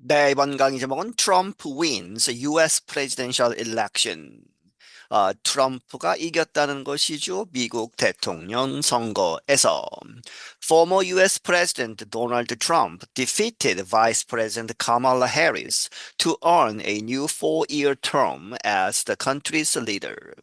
네, 이번 강의 제목은 Trump wins US presidential election. 트럼프가 이겼다는 것이죠. 미국 대통령 선거에서. Former US President Donald Trump defeated Vice President Kamala Harris to earn a new four-year term as the country's leader.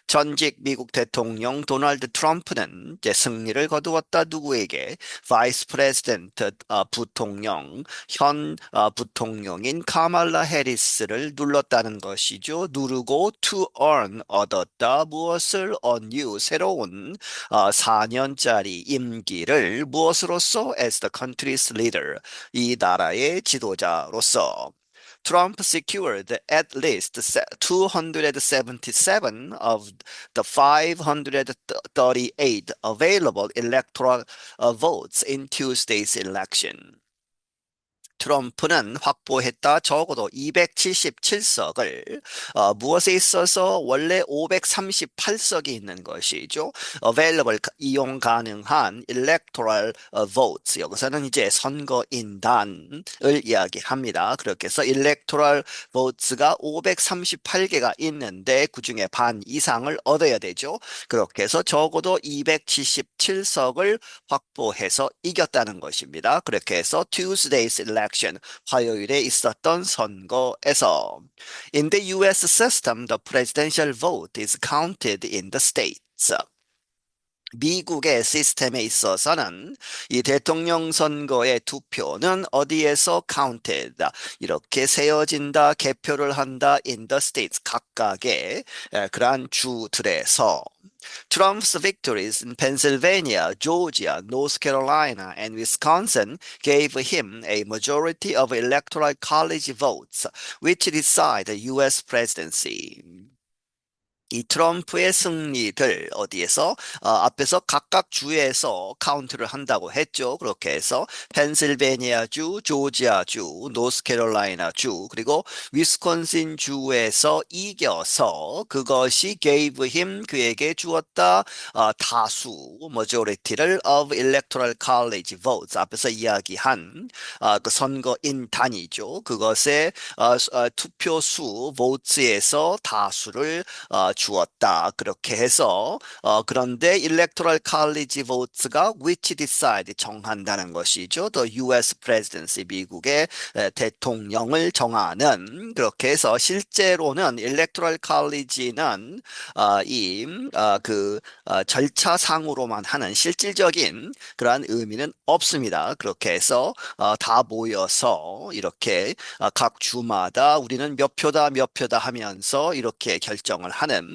전직 미국 대통령 도널드 트럼프는 이제 승리를 거두었다. 누구에게? 바이스 프레지던트 부통령 현 부통령인 카말라 해리스를 눌렀다는 것이죠. 누르고 to earn 얻었다. 무엇을 anew 새로운 4년짜리 임기를 무엇으로서 as the country's leader 이 나라의 지도자로서 Trump secured at least 277 of the 538 available electoral votes in Tuesday's election. 트럼프는 확보했다. 적어도 277석을 무엇에 있어서 원래 538석이 있는 것이죠. available 이용 가능한 electoral votes 여기서는 이제 선거인단을 이야기합니다. 그렇게 해서 electoral votes가 538개가 있는데 그중에 반 이상을 얻어야 되죠. 그렇게 해서 적어도 277석을 확보해서 이겼다는 것입니다. 그렇게 해서 Tuesday's election 화요일에 있었던 선거에서 In the US system, the presidential vote is counted in the states. 미국의 시스템에 있어서는 이 대통령 선거의 투표는 어디에서 counted 이렇게 세어진다, 개표를 한다 in the states 각각의 그러한 주들에서 Trump's victories in Pennsylvania, Georgia, North Carolina, and Wisconsin gave him a majority of electoral college votes, which decide the U.S. presidency. 이 트럼프의 승리들 어디에서 앞에서 각각 주에서 카운트를 한다고 했죠. 그렇게 해서 펜실베니아주, 조지아주, 노스캐롤라이나주 그리고 위스콘신 주에서 이겨서 그것이 gave him 그에게 주었다 다수 majority를 of electoral college votes 앞에서 이야기한 그 선거인 단위죠. 그것의 투표수 votes에서 다수를 주었다. 그렇게 해서 그런데 electoral college votes가 which decide 정한다는 것이죠. The U.S. presidency 미국의 대통령을 정하는 그렇게 해서 실제로는 electoral college는 이그 절차상으로만 하는 실질적인 그러한 의미는 없습니다. 그렇게 해서 다 모여서 이렇게 각 주마다 우리는 몇 표다 몇 표다 하면서 이렇게 결정을 하는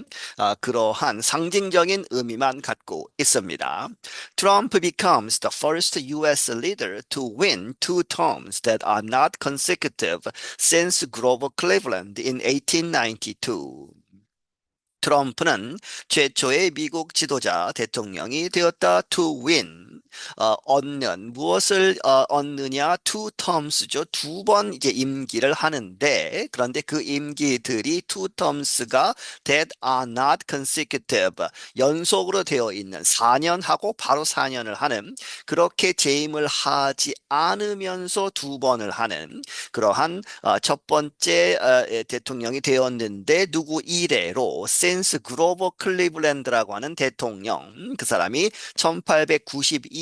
그러한 상징적인 의미만 갖고 있습니다. Trump becomes the first U.S. leader to win two terms that are not consecutive since Grover Cleveland in 1892. 트럼프는 최초의 미국 지도자 대통령이 되었다. To win. 얻는 무엇을 얻느냐 two terms죠. 두 번 이제 임기를 하는데 그런데 그 임기들이 two terms가 that are not consecutive 연속으로 되어 있는 4년하고 바로 4년을 하는 그렇게 재임을 하지 않으면서 두 번을 하는 그러한 첫 번째 대통령이 되었는데 누구 이래로 센스 그로버 클리블랜드라고 하는 대통령 그 사람이 1892년에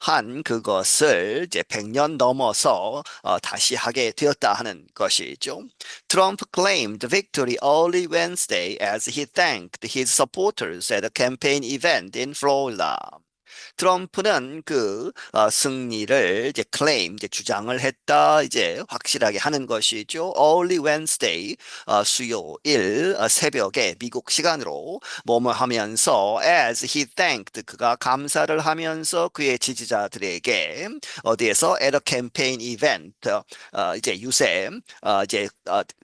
한 그것을 이제 100년 넘어서 다시 하게 되었다 하는 것이죠. Trump claimed victory early Wednesday as he thanked his supporters at a campaign event in Florida. 트럼프는 그 승리를 이제 claim 이제 주장을 했다 이제 확실하게 하는 것이죠. Early Wednesday 수요일 새벽에 미국 시간으로 뭐뭐 하면서 as he thanked 그가 감사를 하면서 그의 지지자들에게 어디에서 at a campaign event 이제 유세 이제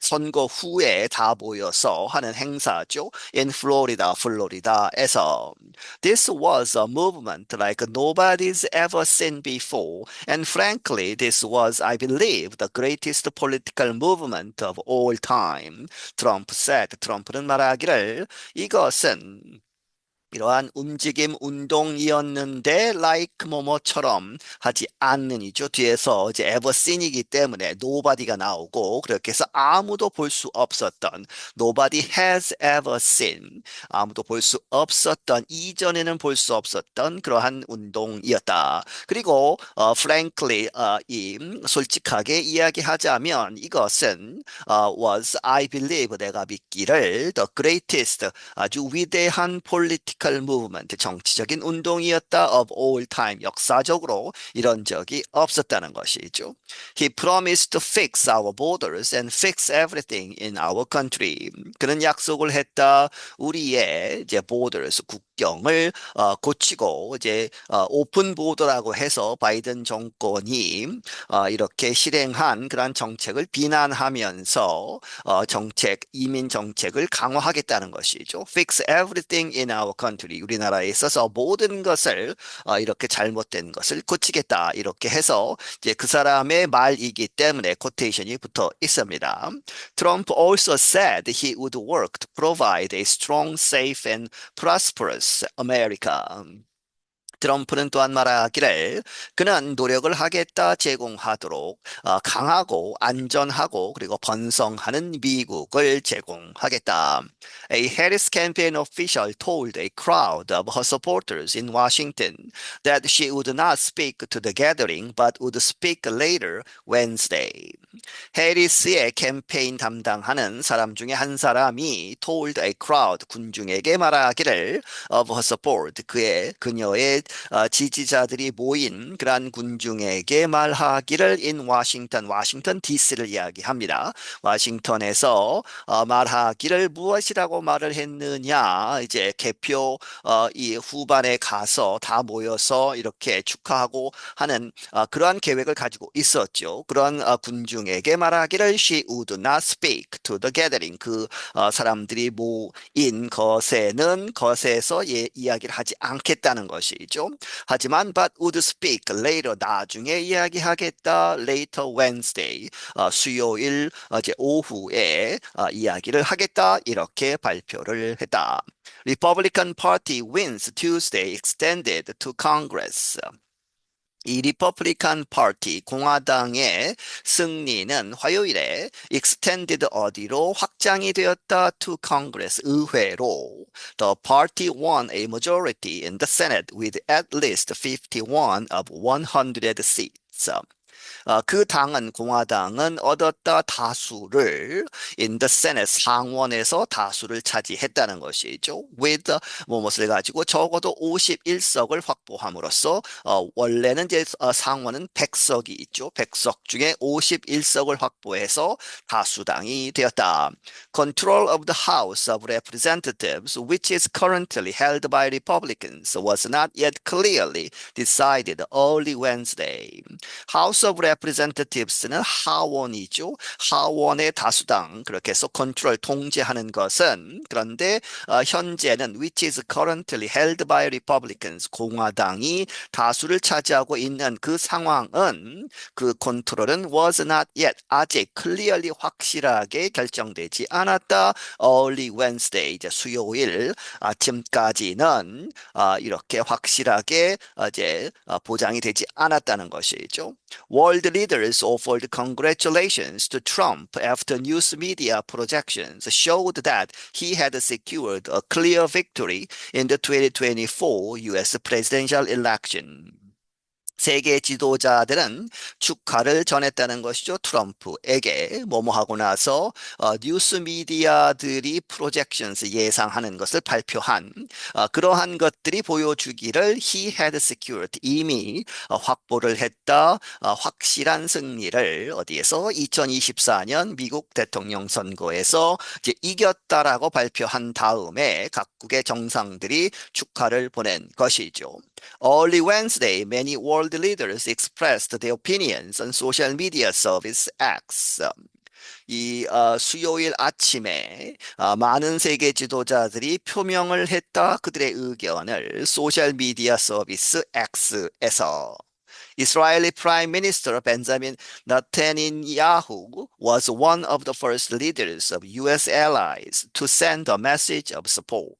선거 후에 다 모여서 하는 행사죠. In Florida, 플로리다에서 This was a movement like nobody's ever seen before, and frankly, this was, I believe, the greatest political movement of all time. 트럼프 said, 트럼프는 말하기를 이것은 이러한 움직임 운동이었는데 like 뭐뭐처럼 하지 않는이죠. 뒤에서 이제 ever seen이기 때문에 nobody가 나오고 그렇게 해서 아무도 볼 수 없었던 nobody has ever seen 아무도 볼 수 없었던 이전에는 볼 수 없었던 그러한 운동이었다. 그리고 frankly 이 솔직하게 이야기하자면 이것은 was I believe 내가 믿기를 the greatest 아주 위대한 political movement, 정치적인 운동이었다 of all time, 역사적으로 이런 적이 없었다는 것이죠. He promised to fix our borders and fix everything in our country. 그는 약속을 했다. 우리의 이제 borders, 국경을 고치고 이제 오픈 보더라고 해서 바이든 정권이 이렇게 실행한 그러한 정책을 비난하면서 이민 정책을 강화하겠다는 것이죠. Fix everything in our country. 우리나라에 있어서 모든 것을 이렇게 잘못된 것을 고치겠다. 이렇게 해서 이제 그 사람의 말이기 때문에 코테이션이 붙어 있습니다. Trump also said he would work to provide a strong, safe and prosperous America. 트럼프는 또한 말하기를 그는 노력을 하겠다 제공하도록 강하고 안전하고 그리고 번성하는 미국을 제공하겠다. A Harris campaign official told a crowd of her supporters in Washington that she would not speak to the gathering but would speak later Wednesday. 해리스의 캠페인 담당하는 사람 중에 한 사람이 told a crowd 군중에게 말하기를 of her support 그녀의 지지자들이 모인 그러한 군중에게 말하기를 in 워싱턴 DC를 이야기합니다. 워싱턴에서 말하기를 무엇이라고 말을 했느냐 이제 개표 이 후반에 가서 다 모여서 이렇게 축하하고 하는 그러한 계획을 가지고 있었죠. 그런 군중에게 말하기를 she would not speak to the gathering 사람들이 모인 것에서 이야기를 하지 않겠다는 것이죠. 하지만 but would speak later 나중에 이야기하겠다 later Wednesday 수요일 어제 오후에 이야기를 하겠다 이렇게 발표를 했다. Republican Party wins Tuesday extended to Congress. 이 리퍼블리칸 파티 공화당의 승리는 화요일에 extended 어디로 확장이 되었다 to Congress 의회로 The party won a majority in the Senate with at least 51 of 100 seats. 그 당은 공화당은 얻었다 다수를 in the Senate 상원에서 다수를 차지했다는 것이죠. with 무엇을 가지고 적어도 51석을 확보함으로써 원래는 이제 상원은 100석이 있죠. 100석 중에 51석을 확보해서 다수당이 되었다. Control of the House of Representatives, which is currently held by Republicans, was not yet clearly decided early Wednesday. House of Representatives는 하원이죠. 하원의 다수당 그렇게 해서 컨트롤 통제하는 것은 그런데 현재는 which is currently held by Republicans 공화당이 다수를 차지하고 있는 그 상황은 그 컨트롤은 was not yet 아직 clearly 확실하게 결정되지 않았다. Early Wednesday 이제 수요일 아침까지는 이렇게 확실하게 이제 보장이 되지 않았다는 것이죠. World leaders offered congratulations to Trump after news media projections showed that he had secured a clear victory in the 2024 US presidential election. 세계 지도자들은 축하를 전했다는 것이죠. 트럼프에게 뭐뭐 하고 나서 뉴스 미디어들이 프로젝션스 예상하는 것을 발표한 그러한 것들이 보여주기를 he had secured 이미 확보를 했다. 확실한 승리를 어디에서 2024년 미국 대통령 선거에서 이제 이겼다라고 발표한 다음에 각국의 정상들이 축하를 보낸 것이죠. Early Wednesday, many world leaders expressed their opinions on social media service X. 이 수요일 아침에 많은 세계 지도자들이 표명을 했다 그들의 의견을 소셜 미디어 서비스 X에서. Israeli Prime Minister Benjamin Netanyahu was one of the first leaders of U.S. allies to send a message of support.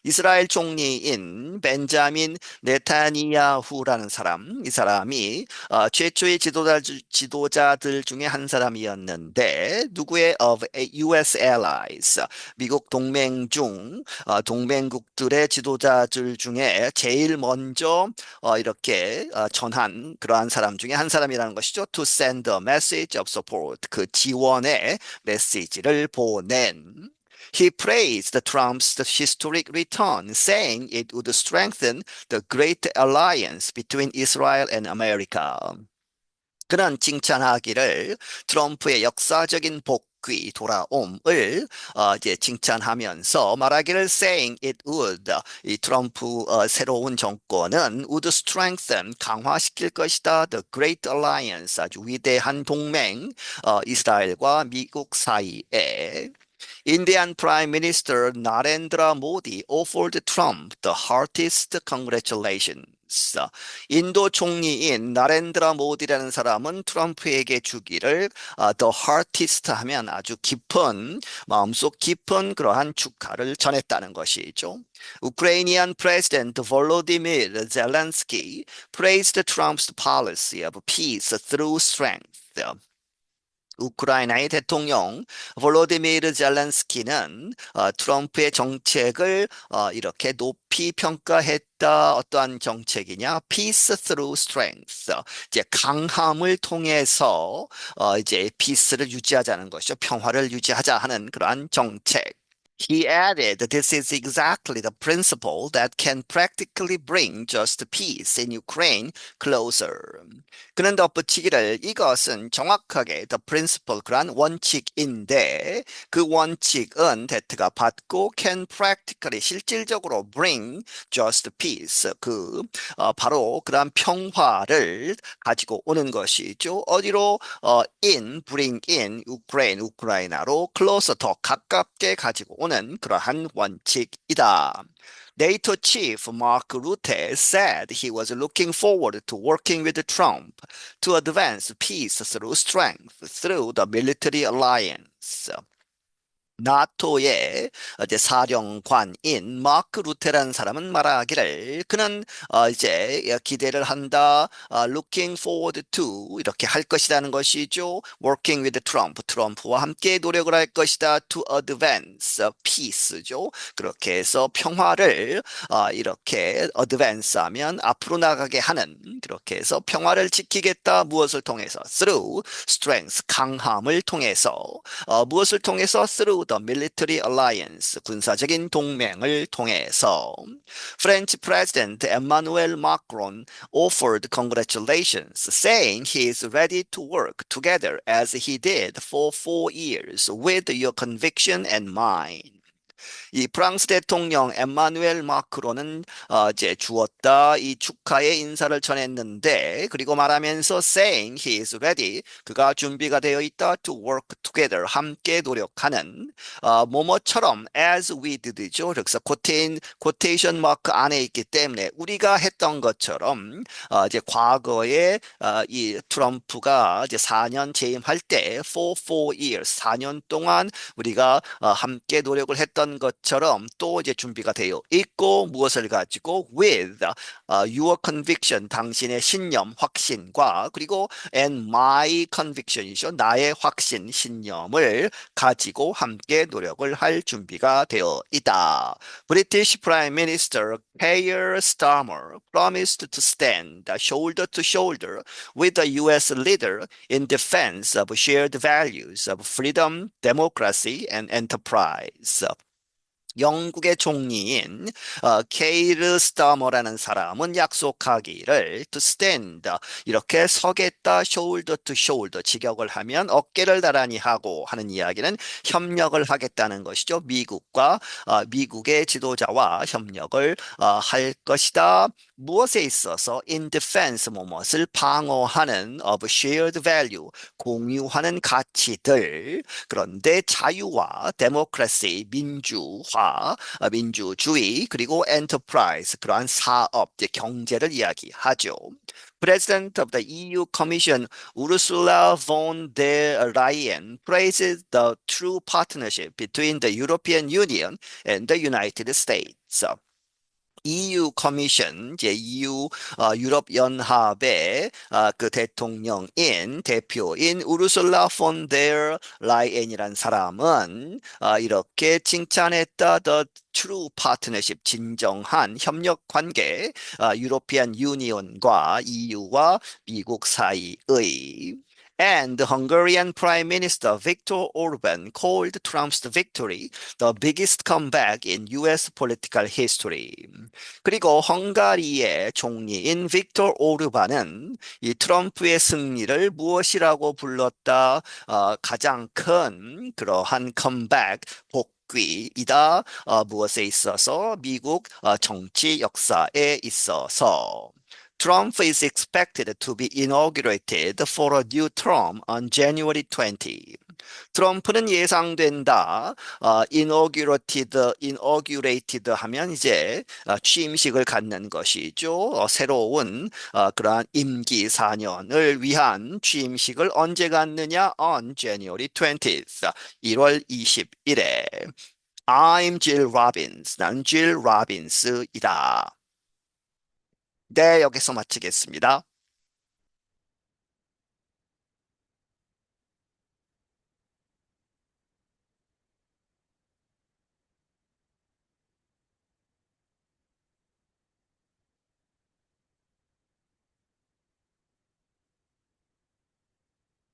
이스라엘 총리인 벤자민 네타니야후라는 사람, 이 사람이 최초의 지도자들 중에 한 사람이었는데 누구의 of US allies, 미국 동맹 중 동맹국들의 지도자들 중에 제일 먼저 이렇게 전한 그러한 사람 중에 한 사람이라는 것이죠. To send a message of support, 그 지원의 메시지를 보낸. He praised Trump's historic return, saying it would strengthen the great alliance between Israel and America. 그는 칭찬하기를 트럼프의 역사적인 복귀 돌아옴을 이제 칭찬하면서 말하기를 saying it would 이 트럼프 새로운 정권은 would strengthen 강화시킬 것이다 the great alliance 아주 위대한 동맹 이스라엘과 미국 사이에 Indian Prime Minister Narendra Modi offered Trump the heartiest congratulations. 인도 총리인 나렌드라 모디라는 사람은 트럼프에게 주기를 the heartiest 하면 아주 깊은 마음속 깊은 그러한 축하를 전했다는 것이죠. Ukrainian President Volodymyr Zelensky praised Trump's policy of peace through strength. 우크라이나의 대통령 볼로디미르 젤렌스키는 트럼프의 정책을 이렇게 높이 평가했다. 어떠한 정책이냐? Peace through strength. 이제 강함을 통해서 이제 peace를 유지하자는 것이죠. 평화를 유지하자 하는 그러한 정책. He added, this is exactly the principle that can practically bring just peace in Ukraine closer. 그는 덧붙이기를 이것은 정확하게 the principle, 그러한 원칙인데 그 원칙은 대트가 받고 can practically 실질적으로 bring just peace, 바로 그러한 평화를 가지고 오는 것이죠. 어디로? bring in 우크라이나로 closer, 더 가깝게 가지고 오는 그러한 원칙이다. NATO chief Mark Rutte said he was looking forward to working with Trump to advance peace through strength through the military alliance. 나토의 이제 사령관인 마크 루테라는 사람은 말하기를 그는 이제 기대를 한다, looking forward to 이렇게 할 것이라는 것이죠. working with Trump, 트럼프와 함께 노력을 할 것이다. to advance peace죠. 그렇게 해서 평화를 이렇게 advance하면 앞으로 나가게 하는, 그렇게 해서 평화를 지키겠다. 무엇을 통해서? through strength, 강함을 통해서. 무엇을 통해서? through the military alliance, 군사적인 동맹을 통해서. French President Emmanuel Macron offered congratulations, saying he is ready to work together as he did for 4 years with your conviction and mine. 이 프랑스 대통령 에마누엘 마크론은 이제 주었다 이 축하의 인사를 전했는데, 그리고 말하면서 saying he is ready, 그가 준비가 되어 있다 to work together, 함께 노력하는 뭐뭐처럼 as we did죠. 그래서 코테이션 마크 안에 있기 때문에 우리가 했던 것처럼 이제 과거에 이 트럼프가 이제 4년 재임할 때 for 4 years 4년 동안 우리가 함께 노력을 했던 것처럼 또 이제 준비가 되어 있고, 무엇을 가지고? with your conviction, 당신의 신념, 확신과, 그리고 and my conviction이죠. 나의 확신, 신념을 가지고 함께 노력을 할 준비가 되어 있다. British Prime Minister Keir Starmer promised to stand shoulder to shoulder with the US leader in defense of shared values of freedom, democracy, and enterprise. 영국의 총리인 케이르 스타머라는 사람은 약속하기를 to stand, 이렇게 서겠다, shoulder to shoulder, 직역을 하면 어깨를 나란히 하고 하는 이야기는 협력을 하겠다는 것이죠. 미국의 지도자와 협력을 할 것이다. 무엇에 있어서? in defense, 무엇을 방어하는 of shared value, 공유하는 가치들. 그런데 자유와 democracy, 민주화 민주화, 민주주의, 그리고 enterprise, 그러한 사업, 이제 경제를 이야기하죠. President of the EU Commission Ursula von der Leyen praises the true partnership between the European Union and the United States. EU 커미션, 이제 EU 유럽 연합의 그 대통령인 대표인 우르술라 폰 데어 라이엔이란 사람은 이렇게 칭찬했다. The true partnership, 진정한 협력 관계, 유로피안 유니온과 EU와 미국 사이의 And the Hungarian Prime Minister Viktor Orban called Trump's victory the biggest comeback in US political history. 그리고 헝가리의 총리인 빅토르 오르반은 이 트럼프의 승리를 무엇이라고 불렀다? 가장 큰 그러한 컴백, 복귀이다. 무엇에 있어서? 미국 정치 역사에 있어서. Trump is expected to be inaugurated for a new term on January 20. 트럼프는 예상된다. inaugurated 하면 이제 취임식을 갖는 것이죠. 새로운 그러한 임기 4년을 위한 취임식을 언제 갖느냐? On January 20th, 1월 20일에. I'm Jill Robbins. 난 Jill Robbins이다. 네, 여기서 마치겠습니다.